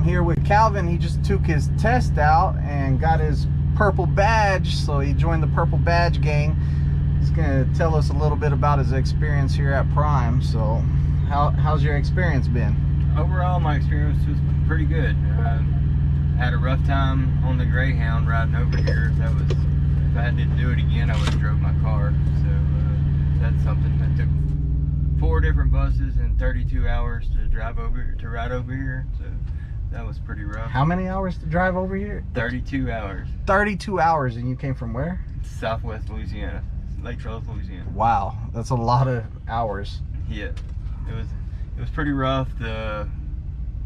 here with Calvin. He just took his test out and got his purple badge, so he joined the purple badge gang. He's gonna tell us a little bit about his experience here at Prime. So how's your experience been? Overall, my experience was pretty good. Had a rough time on the Greyhound riding over here. If I had to do it again, I would have drove my car. So that's something. I took 4 different buses in 32 hours to ride over here. So that was pretty rough. How many hours to drive over here? 32 hours. 32 hours, and you came from where? Southwest Louisiana, Lake Charles, Louisiana. Wow, that's a lot of hours. Yeah, it was pretty rough. The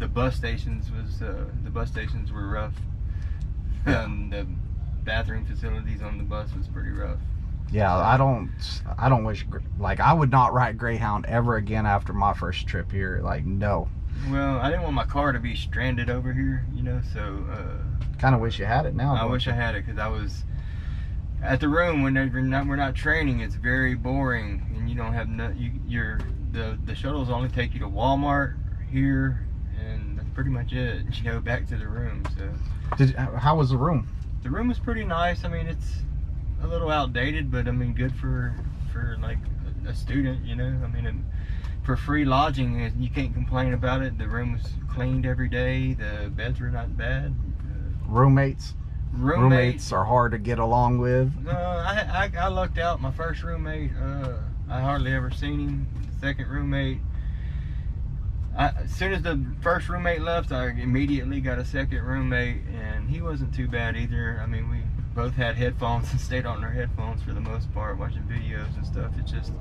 bus stations were rough. Yeah. The bathroom facilities on the bus was pretty rough. Yeah, I don't wish, like, I would not ride Greyhound ever again after my first trip here. Like, no. Well, I didn't want my car to be stranded over here, you know, so kind of wish you had it now. I wish I had it, because I was at the room when we're not training. It's very boring, and you don't have the shuttles only take you to Walmart here, and that's pretty much it. You go back to the room. So how was the room? The room was pretty nice. I mean, it's a little outdated, but I mean, good for like a student, you know. I mean, for free lodging, you can't complain about it. The room was cleaned every day. The beds were not bad. Roommates are hard to get along with. I lucked out. My first roommate, I hardly ever seen him. The second roommate, as soon as the first roommate left, I immediately got a second roommate, and he wasn't too bad either. I mean, we both had headphones and stayed on our headphones for the most part, watching videos and stuff. It's just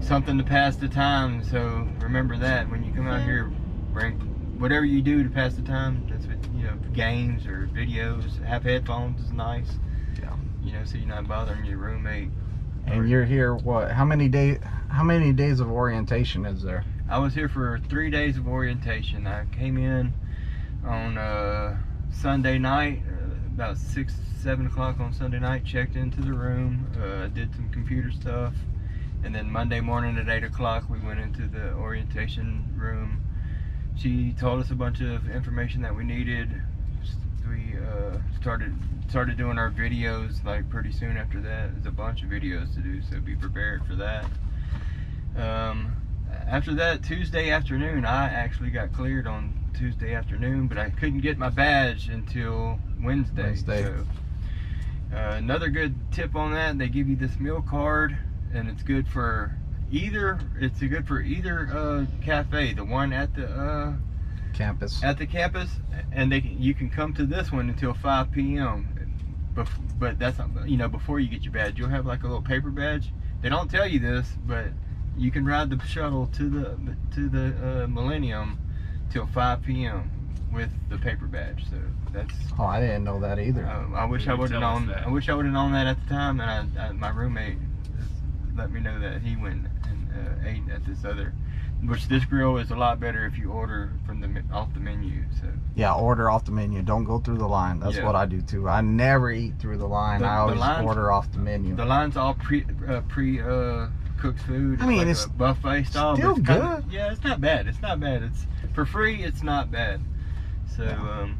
something to pass the time. So remember that when you come out here, bring whatever you do to pass the time. That's what, you know, games or videos. Have headphones is nice. Yeah. You know, so you're not bothering your roommate. And you're here, what? How many days of orientation is there? I was here for 3 days of orientation. I came in on Sunday night, about 6-7 o'clock on Sunday night. Checked into the room, did some computer stuff, and then Monday morning at 8 o'clock we went into the orientation room. She told us a bunch of information that we needed. We started doing our videos like pretty soon after that. There's a bunch of videos to do, so be prepared for that. After that, Tuesday afternoon, I actually got cleared on Tuesday afternoon, but I couldn't get my badge until Wednesday. So, another good tip on that, they give you this meal card, and it's good for either cafe, the one at the campus, and you can come to this one until 5 p.m. But that's not, you know, before you get your badge, you'll have like a little paper badge. They don't tell you this, but you can ride the shuttle to the Millennium till 5 p.m. with the paper badge. So that's. Oh, I didn't know that either. I wish I would have known. I wish I would have known that at the time. And my roommate let me know that he went and ate at this other. Which this grill is a lot better if you order from off the menu. So yeah, order off the menu. Don't go through the line. That's what I do too. I never eat through the line. I always order off the menu. The line's all pre cooked food. It's like it's a buffet style. Still good. Yeah, it's not bad. It's not bad. It's for free. It's not bad. So,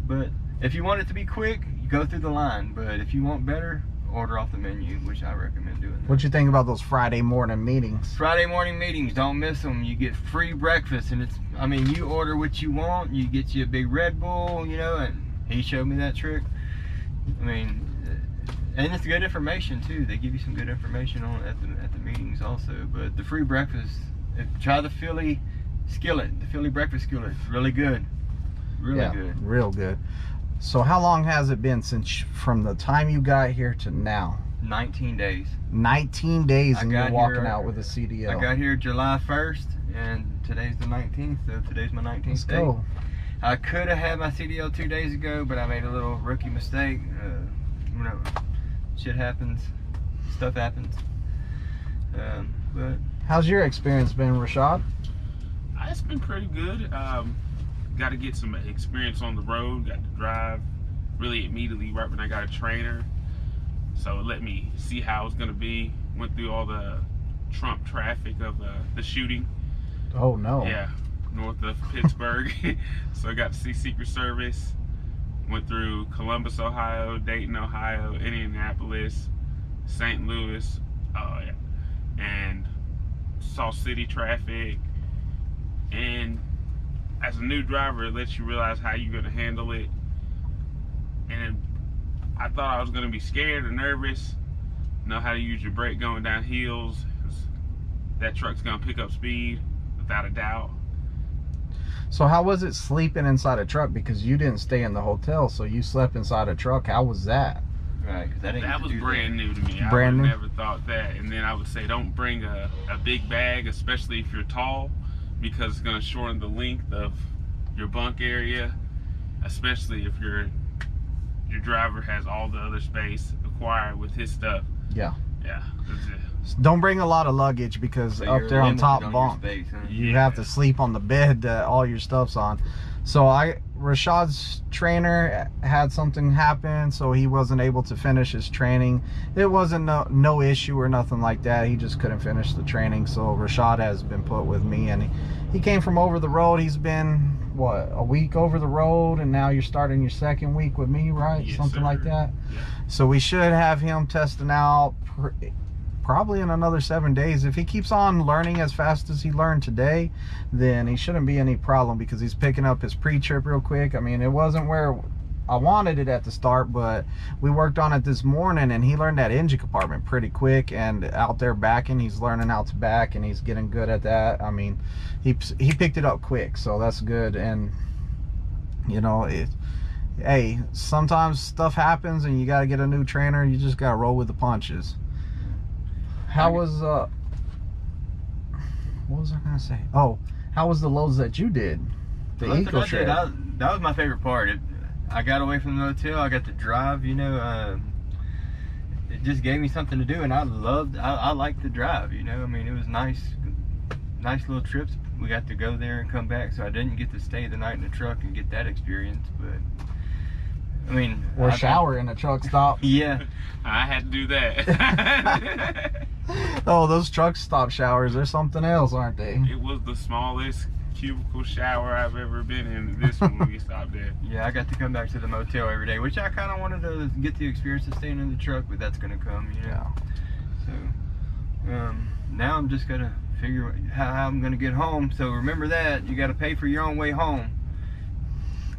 but if you want it to be quick, you go through the line. But if you want better, order off the menu, which I recommend doing. What you think about those Friday morning meetings? Friday morning meetings, don't miss them. You get free breakfast, and I mean, you order what you want. You get you a big Red Bull, you know, and he showed me that trick. I mean, and it's good information too. They give you some good information on at the meetings also. But the free breakfast, try the Philly skillet, the Philly breakfast skillet. It's really good, really good, real good. So how long has it been from the time you got here to now? 19 days. 19 days, and you're walking out with a CDL. I got here July 1st, and today's the 19th, so today's my 19th Let's day. Go. I could have had my CDL 2 days ago, but I made a little rookie mistake. You know, shit happens, stuff happens. But how's your experience been, Rashad? It's been pretty good. Got to get some experience on the road. Got to drive really immediately right when I got a trainer, so it let me see how it's gonna be. Went through all the Trump traffic of the shooting. Oh no. Yeah. north of Pittsburgh. So I got to see Secret Service. Went through Columbus, Ohio, Dayton, Ohio, Indianapolis, St. Louis, and saw city traffic. And as a new driver, it lets you realize how you're going to handle it. And I thought I was going to be scared or nervous. Know how to use your brake going down hills. That truck's going to pick up speed without a doubt. So how was it sleeping inside a truck? Because you didn't stay in the hotel, so you slept inside a truck. How was that? Right, because that was brand new to me. Brand new? I would never thought that. And then I would say don't bring a big bag, especially if you're tall, because it's going to shorten the length of your bunk area, especially if your driver has all the other space acquired with his stuff. Yeah. Yeah, that's it. Don't bring a lot of luggage, because So up you're there on top limited bunk, your space, huh? you have to sleep on the bed that all your stuff's on. So Rashad's trainer had something happen, so he wasn't able to finish his training. It wasn't no issue or nothing like that. He just couldn't finish the training. So Rashad has been put with me, and he came from over the road. He's been, what, a week over the road, and now you're starting your second week with me, right? Yes, Something sir. like that. Yeah. So we should have him testing out probably in another 7 days. If he keeps on learning as fast as he learned today, then he shouldn't be any problem, because he's picking up his pre-trip real quick. I mean, it wasn't where I wanted it at the start, but we worked on it this morning, and he learned that engine compartment pretty quick. And out there backing, he's learning how to back, and he's getting good at that. I mean, he picked it up quick, so that's good. And you know, hey, sometimes stuff happens and you got to get a new trainer. You just got to roll with the punches. How was what was I gonna say? Oh, how was the loads that you did? The eco shred. That was my favorite part. I got away from the hotel. I got to drive. You know, it just gave me something to do, and I liked the drive. You know, I mean, it was nice little trips. We got to go there and come back, so I didn't get to stay the night in the truck and get that experience. But I mean, or shower in a truck stop. Yeah, I had to do that. Oh, those truck stop showers are something else, aren't they? It was the smallest cubicle shower I've ever been in. This one we stopped at. Yeah, I got to come back to the motel every day, which I kind of wanted to get the experience of staying in the truck, but that's going to come, you know. Yeah. So now I'm just going to figure how I'm going to get home. So remember that you got to pay for your own way home.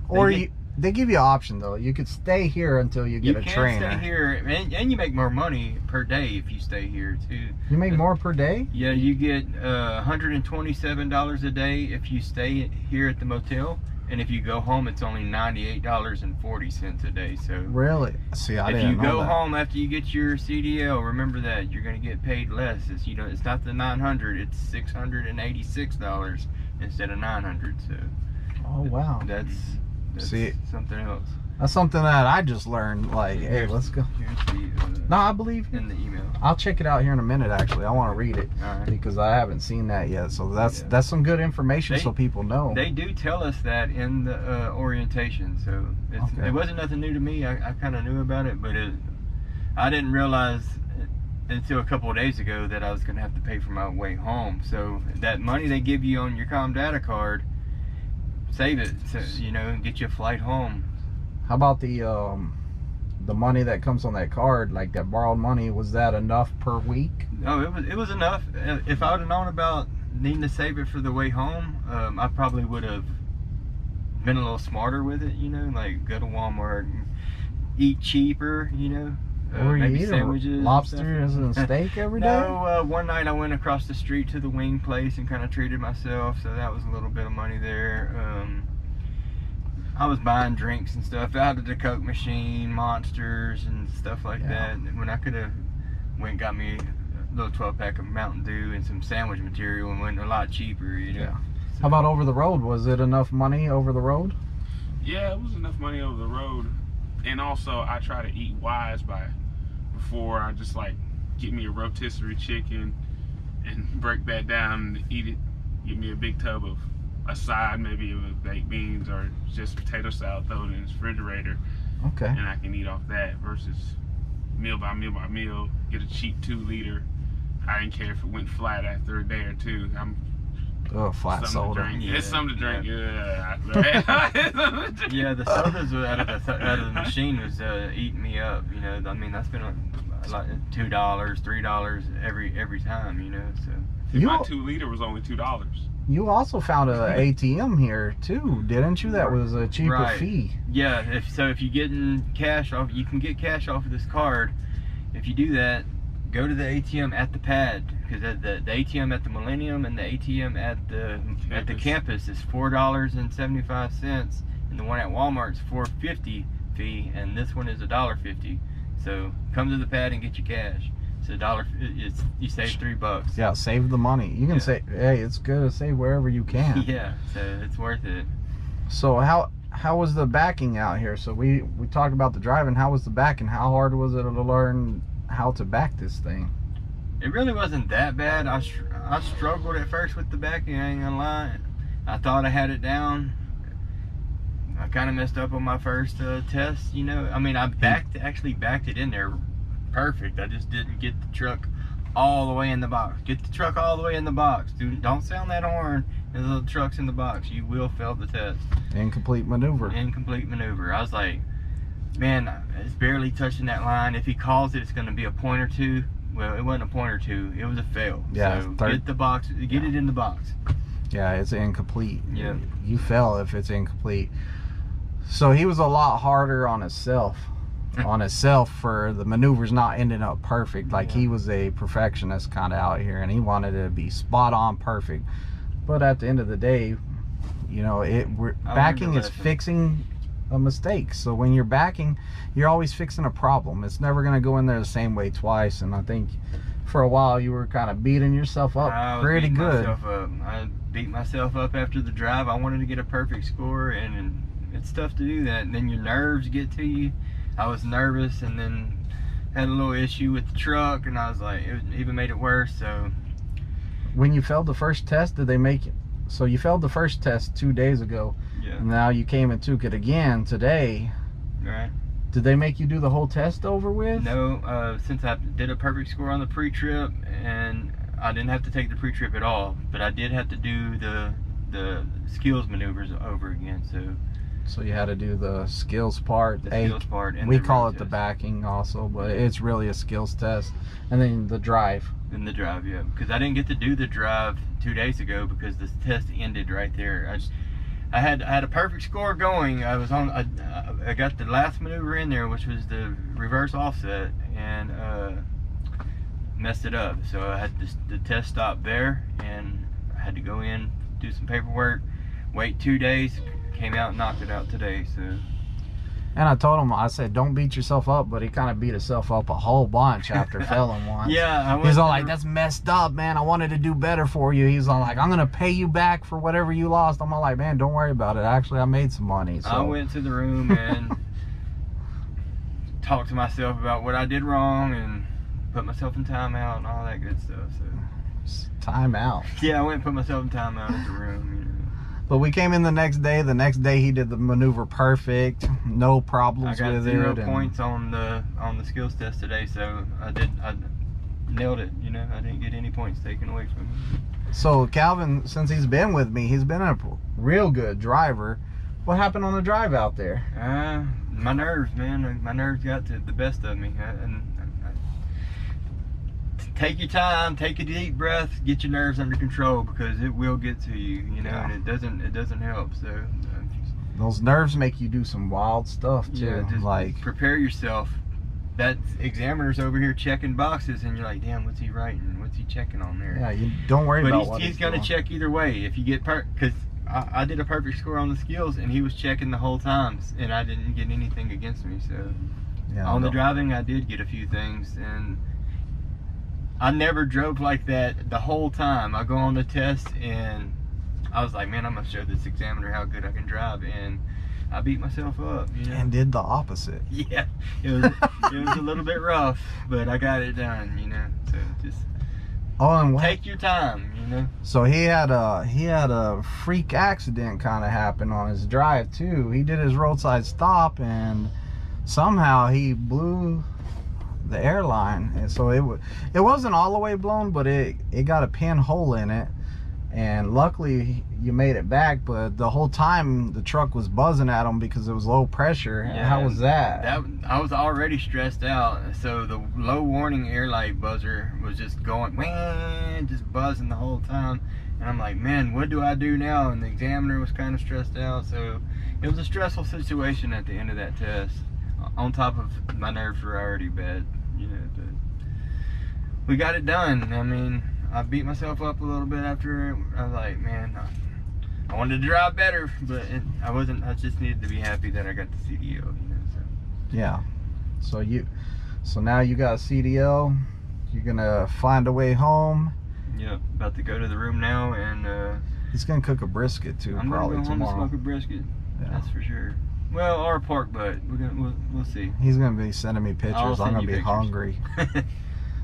Or they give you an option though. You could stay here until you get a trainer. You can stay here, and you make more money per day if you stay here too. You make more per day? Yeah, you get $127 a day if you stay here at the motel, and if you go home, it's only $98.40 a day. So really, see, I didn't know that. If you go home after you get your CDL, remember that you're going to get paid less. It's not the $900, it's $686 instead of $900. So oh wow, that's see, something else. That's something that I just learned. Like, hey, let's go. Here's the, No, I believe you. in the email. I'll check it out here in a minute. Actually, I want to read it. All right. Because I haven't seen that yet. So that's some good information, so people know. They do tell us that in the orientation, so it wasn't nothing new to me. I kind of knew about it, but I didn't realize until a couple of days ago that I was going to have to pay for my way home. So that money they give you on your Com Data card, save it, so, you know, and get you a flight home. How about the money that comes on that card, like that borrowed money? Was that enough per week? Oh, it was enough. If I would have known about needing to save it for the way home, I probably would have been a little smarter with it, you know, like go to Walmart and eat cheaper, you know. Or you maybe eat sandwiches, lobsters and steak every day? No, one night I went across the street to the wing place and kind of treated myself, so that was a little bit of money there. I was buying drinks and stuff out of the Coke machine, Monsters and stuff like that. When I could have went and got me a little 12-pack of Mountain Dew and some sandwich material and went a lot cheaper, you know. Yeah. So, how about over the road? Was it enough money over the road? Yeah, it was enough money over the road. And also, I try to eat wise before I just like get me a rotisserie chicken and break that down and eat it. Get me a big tub of a side, maybe with baked beans or just potato salad, throw it in the refrigerator. Okay. And I can eat off that versus meal by meal by meal. Get a cheap 2 liter. I didn't care if it went flat after a day or two. I'm Oh, flat soda. Yeah. It's something to drink. Yeah. Yeah, the sodas out of the machine was eating me up. You know, I mean, I spent like $2, $3 every time. You know, so. My 2-liter was only $2. You also found a ATM here too, didn't you? That was a cheaper fee. Yeah, if you get cash off, you can get cash off of this card. If you do that, go to the ATM at the pad, because the ATM at the Millennium and the ATM at the campus is $4.75, and the one at Walmart's $4.50 fee, and this one is $1.50. So come to the pad and get your cash. So you save $3. Yeah, save the money. You can say, hey, it's good to save wherever you can. Yeah, so it's worth it. So how was the backing out here? So we talked about the driving. How was the backing? How hard was it to learn how to back this thing? It really wasn't that bad. I struggled at first with the backing, I ain't gonna lie. I thought I had it down. I kind of messed up on my first test, you know. I mean, I actually backed it in there perfect. I just didn't get the truck all the way in the box. Get the truck all the way in the box. Don't sound that horn until the truck's in the box. You will fail the test. Incomplete maneuver. Incomplete maneuver. I was like, man, it's barely touching that line. If he calls it, it's going to be a point or two. Well, it wasn't a point or two. It was a fail. Yeah. So get the box. Get it in the box. Yeah, it's incomplete. Yeah. You fail if it's incomplete. So he was a lot harder on himself. For the maneuvers not ending up perfect. Like he was a perfectionist kind of out here, and he wanted it to be spot on perfect. But at the end of the day, you know, backing is fixing a mistake. So when you're backing, you're always fixing a problem. It's never going to go in there the same way twice. And I think for a while you were kind of beating yourself up pretty good. I beat myself up after the drive. I wanted to get a perfect score, and it's tough to do that. And then your nerves get to you. I was nervous, and then had a little issue with the truck, and I was like, it even made it worse. So when you failed the first test, did they make it? So you failed the first test 2 days ago. Yeah. And now you came and took it again today. Right. Did they make you do the whole test over with? No, since I did a perfect score on the pre-trip, and I didn't have to take the pre-trip at all, but I did have to do the skills maneuvers over again. So you had to do the skills part. And we call it the backing also, but it's really a skills test. And then the drive. And the drive, yeah. Because I didn't get to do the drive 2 days ago because the test ended right there. I had a perfect score going. I got the last maneuver in there, which was the reverse offset, and messed it up. So I had the test stop there, and I had to go in, do some paperwork, wait 2 days. Came out and knocked it out today. So, and I told him, I said, don't beat yourself up, but he kind of beat himself up a whole bunch after failing once. Yeah, he's all like, that's messed up, man. I wanted to do better for you. He's all like, I'm gonna pay you back for whatever you lost. I'm all like, man, don't worry about it. Actually, I made some money. So I went to the room and talked to myself about what I did wrong and put myself in timeout and all that good stuff. So timeout. Yeah, I went and put myself in timeout at the room. You know. But we came in the next day. The next day he did the maneuver perfect, no problems with it. I got 0 points on the skills test today, so I nailed it. You know, I didn't get any points taken away from me. So Calvin, since he's been with me, he's been a real good driver. What happened on the drive out there? My nerves, man. My nerves got the best of me. Take your time, take a deep breath, get your nerves under control, because it will get to you, you know, and it doesn't help. So those nerves make you do some wild stuff too. Yeah, just like prepare yourself. That examiner's over here checking boxes, and you're like, damn, what's he writing? What's he checking on there? Yeah, you don't worry about what he's gonna check either way. If you get because I did a perfect score on the skills, and he was checking the whole time, and I didn't get anything against me. So yeah, on the driving, I did get a few things, and I never drove like that the whole time. I go on the test, and I was like, man, I'm gonna show this examiner how good I can drive, and I beat myself up, you know? And did the opposite. Yeah, it was a little bit rough, but I got it done, you know. So just take your time, you know. So he had a freak accident kind of happen on his drive too. He did his roadside stop, and somehow he blew the airline, and so it wasn't all the way blown, but it got a pinhole in it, and luckily you made it back, but the whole time the truck was buzzing at him because it was low pressure. Yeah, how was that? I was already stressed out, so the low warning air light buzzer was just going, man, just buzzing the whole time. And I'm like, man, what do I do now? And the examiner was kind of stressed out, so it was a stressful situation at the end of that test. On top of my nerves were already bad, you know, but we got it done. I mean, I beat myself up a little bit after. I was like, man, I wanted to drive better, but I just needed to be happy that I got the CDL, you know, so. Yeah. So now you got a CDL. You're gonna find a way home. Yep, about to go to the room now, and he's gonna cook a brisket too. I'm probably gonna go tomorrow. home to smoke a brisket. Yeah. That's for sure. Well, or a pork butt. We'll see. He's gonna be sending me pictures. I'm gonna be hungry.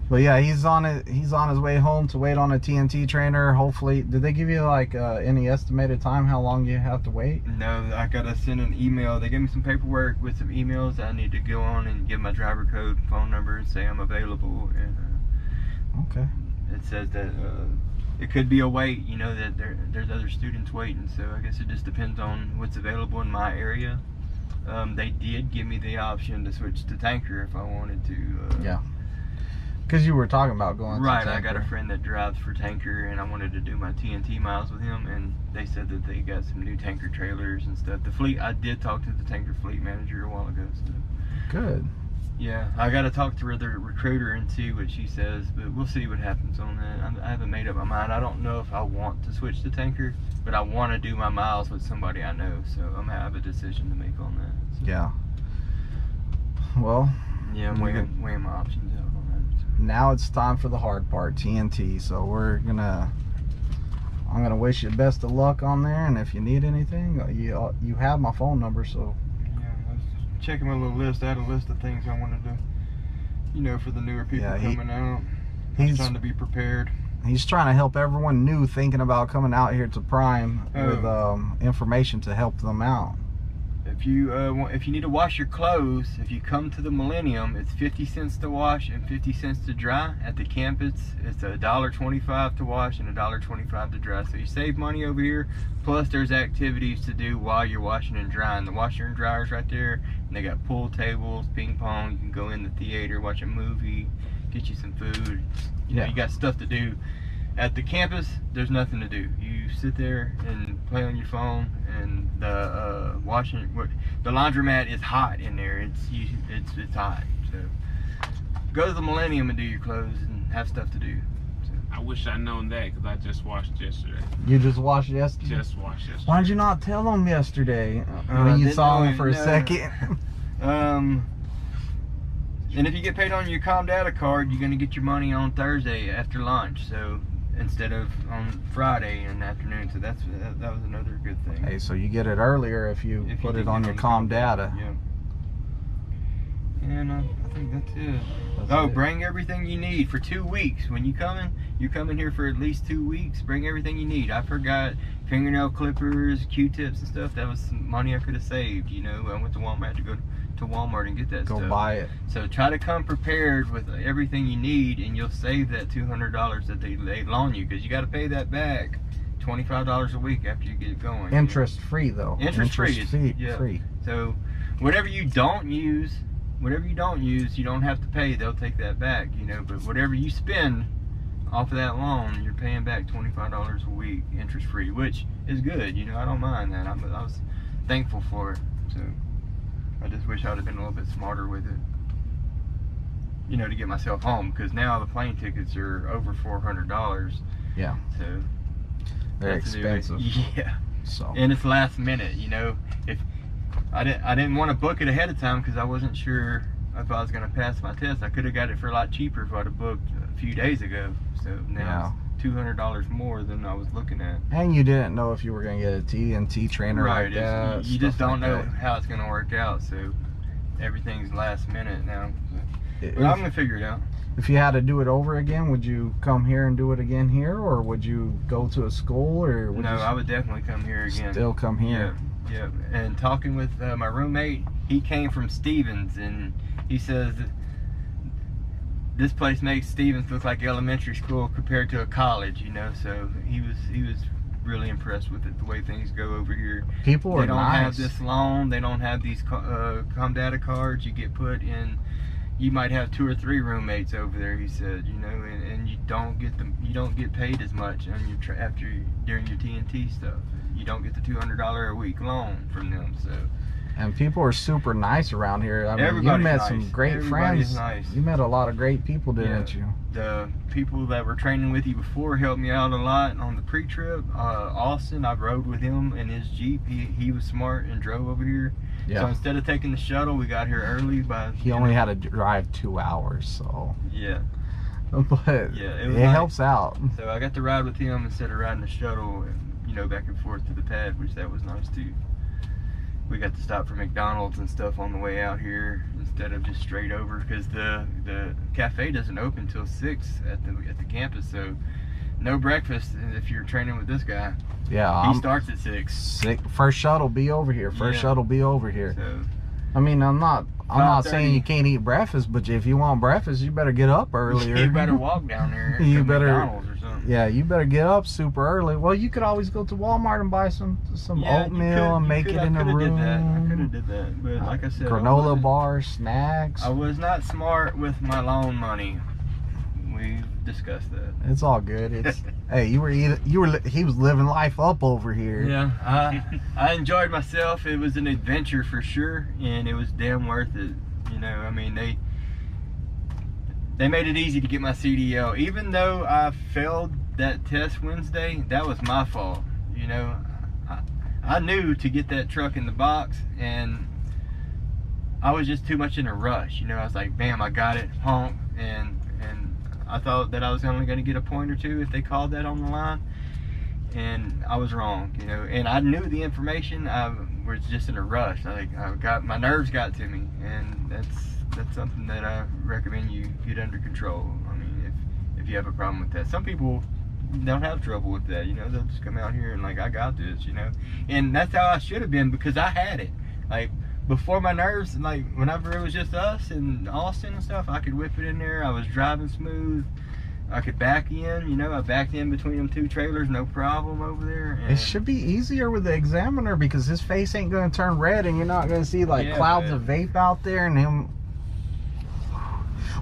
But yeah, he's on his way home to wait on a TNT trainer. Hopefully, did they give you like any estimated time how long you have to wait? No, I gotta send an email. They gave me some paperwork with some emails. I need to go on and give my driver code, phone number, and say I'm available. And okay. It says that it could be a wait. You know that there's other students waiting. So I guess it just depends on what's available in my area. They did give me the option to switch to tanker if I wanted to. Yeah. Because you were talking about going right, to I got a friend that drives for tanker, and I wanted to do my TNT miles with him, and they said that they got some new tanker trailers and stuff. The fleet, I did talk to the tanker fleet manager a while ago. So. Good. Yeah, I got to talk to the recruiter and see what she says, but we'll see what happens on that. I haven't made up my mind. I don't know if I want to switch to tanker, but I want to do my miles with somebody I know, so I'm going to have a decision to make on that. So. Yeah. Well. Yeah, I'm weighing my options out. Now it's time for the hard part, TNT. So I'm gonna wish you best of luck on there, and if you need anything, you have my phone number. So yeah, I was checking my little list. I had a list of things I wanted to, you know, for the newer people coming out. He's trying to be prepared. He's trying to help everyone new thinking about coming out here to Prime with information to help them out. If you need to wash your clothes, if you come to the Millennium, it's 50 cents to wash and 50 cents to dry. At the campus, it's $1.25 to wash and $1.25 to dry. So you save money over here. Plus, there's activities to do while you're washing and drying. The washer and dryer's right there, and they got pool tables, ping pong. You can go in the theater, watch a movie, get you some food. You know, you got stuff to do. At the campus, there's nothing to do. You sit there and play on your phone, and the the laundromat is hot in there. It's hot. So go to the Millennium and do your clothes and have stuff to do. So. I wish I'd known that because I just washed yesterday. You just washed yesterday? Just washed yesterday. Why did you not tell them yesterday when you saw them for a second? And if you get paid on your Com Data card, you're gonna get your money on Thursday after lunch. So. Instead of on Friday in the afternoon, so that was another good thing. Hey, so you get it earlier if you put it on your Com Data. Yeah. And I think that's it. Bring everything you need for 2 weeks. When you're coming here for at least 2 weeks. Bring everything you need. I forgot fingernail clippers, Q-tips and stuff. That was some money I could have saved. You know, I went to Walmart to go to Walmart and get that stuff. Go buy it. So try to come prepared with everything you need, and you'll save that $200 that they loan you, because you got to pay that back $25 a week after you get it going. Interest free though. Interest free. Free. So whatever you don't use, you don't have to pay. They'll take that back, you know. But whatever you spend off of that loan, you're paying back $25 a week, interest free, which is good. You know, I don't mind that. I was thankful for it. So. I just wish I'd have been a little bit smarter with it, you know, to get myself home, because now the plane tickets are over $400. Yeah. So very expensive. Yeah. So. And it's last minute, you know. If I didn't want to book it ahead of time because I wasn't sure if I was going to pass my test. I could have got it for a lot cheaper if I'd have booked a few days ago. So now it's $200 more than I was looking at. And you didn't know if you were going to get a TNT trainer like that. You just don't know how it's going to work out. So everything's last minute now. So. But I'm going to figure it out. If you had to do it over again, would you come here and do it again here, or would you go to a school, or would I would definitely come here again. Still come here. Yeah. And talking with my roommate, he came from Stevens, and he says that this place makes Stevens look like elementary school compared to a college, you know. So he was really impressed with it, the way things go over here. People are nice. They don't have this loan. They don't have these COMDATA cards you get put in. You might have 2 or 3 roommates over there, he said, you know, and you don't get paid as much on your during your TNT stuff. You don't get the $200 a week loan from them. So. And people are super nice around here. I mean, you met some great friends. Nice. You met a lot of great people, didn't you? The people that were training with you before helped me out a lot on the pre-trip. Austin, I rode with him in his Jeep. He was smart and drove over here. Yeah. So instead of taking the shuttle, we got here early. He only had to drive 2 hours, so. Yeah. But yeah, it helps out. So I got to ride with him instead of riding the shuttle, and, you know, back and forth to the pad, which that was nice too. We got to stop for McDonald's and stuff on the way out here instead of just straight over, because the cafe doesn't open till 6 at the campus, so no breakfast if you're training with this guy. Yeah, he starts at 6. First shuttle be over here. Shuttle be over here. So, I mean, I'm not saying you can't eat breakfast, but if you want breakfast, you better get up earlier. You better walk down there. You better. McDonald's or something. Yeah, you better get up super early. Well, you could always go to Walmart and buy some oatmeal and make it in the room. I could have did that, but like I said, granola bars, snacks. I was not smart with my loan money. We discussed that. It's all good. It's hey, he was living life up over here. Yeah, I enjoyed myself. It was an adventure for sure, and it was damn worth it. You know, I mean, they made it easy to get my CDL. Even though I failed that test Wednesday, that was my fault. You know, I knew to get that truck in the box, and I was just too much in a rush. You know, I was like, bam, I got it, honk, and I thought that I was only going to get a point or 2 if they called that on the line, and I was wrong, you know. And I knew the information. I was just in a rush. My nerves got to me, and that's something that I recommend you get under control. I mean, if you have a problem with that, some people don't have trouble with that. You know, they'll just come out here and like, I got this, you know. And that's how I should have been, because I had it. Like, before my nerves, like whenever it was just us and Austin and stuff, I could whip it in there. I was driving smooth. I could back in, you know. I backed in between them 2 trailers, no problem over there. And it should be easier with the examiner, because his face ain't going to turn red, and you're not going to see like clouds of vape out there and him.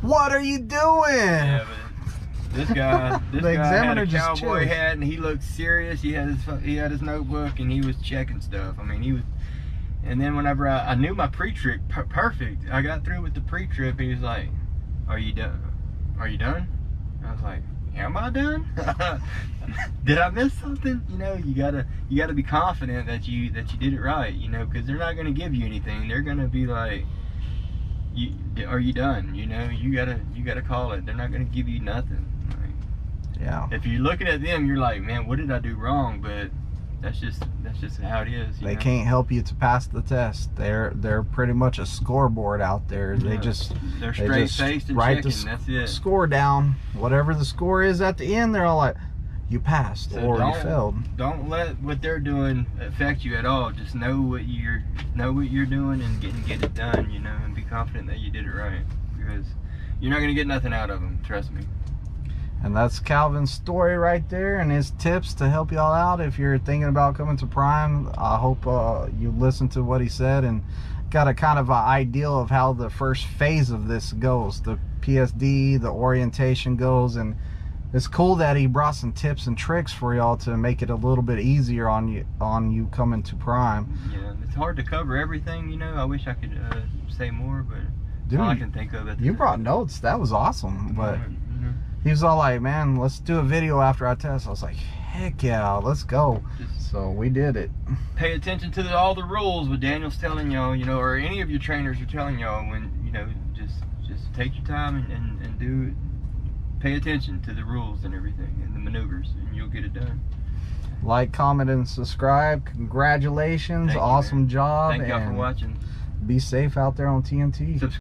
What are you doing? Yeah, but this guy had a cowboy hat, and he looked serious. He had his notebook, and he was checking stuff. I mean, he was. And then whenever I knew my pre-trip perfect, I got through with the pre-trip. He was like, "Are you done? Are you done?" I was like, "Am I done? Did I miss something?" You know, you gotta be confident that you did it right. You know, because they're not gonna give you anything. They're gonna be like, "Are you done?" You know, you gotta call it. They're not gonna give you nothing. Like, yeah. If you're looking at them, you're like, "Man, what did I do wrong?" But that's just how it is. They can't help you to pass the test. They're pretty much a scoreboard out there. They're straight faced and write checking. That's it. Score down. Whatever the score is at the end, they're all like, you passed or you failed. Don't let what they're doing affect you at all. Just know what you're doing and get it done. You know, and be confident that you did it right, because you're not gonna get nothing out of them. Trust me. And that's Calvin's story right there, and his tips to help y'all out if you're thinking about coming to Prime. I hope you listened to what he said and got a kind of an idea of how the first phase of this goes. The PSD, the orientation goes, and it's cool that he brought some tips and tricks for y'all to make it a little bit easier on you coming to Prime. Yeah, it's hard to cover everything, you know. I wish I could say more, but dude, all I can think of. You brought notes. That was awesome, but. He was all like, "Man, let's do a video after our test." I was like, "Heck yeah, let's go." So we did it. Pay attention to all the rules what Daniel's telling y'all, you know, or any of your trainers are telling y'all. When, you know, just take your time and do it. Pay attention to the rules and everything and the maneuvers, and you'll get it done. Like, comment, and subscribe. Congratulations. Awesome job. Thank y'all for watching. Be safe out there on TNT.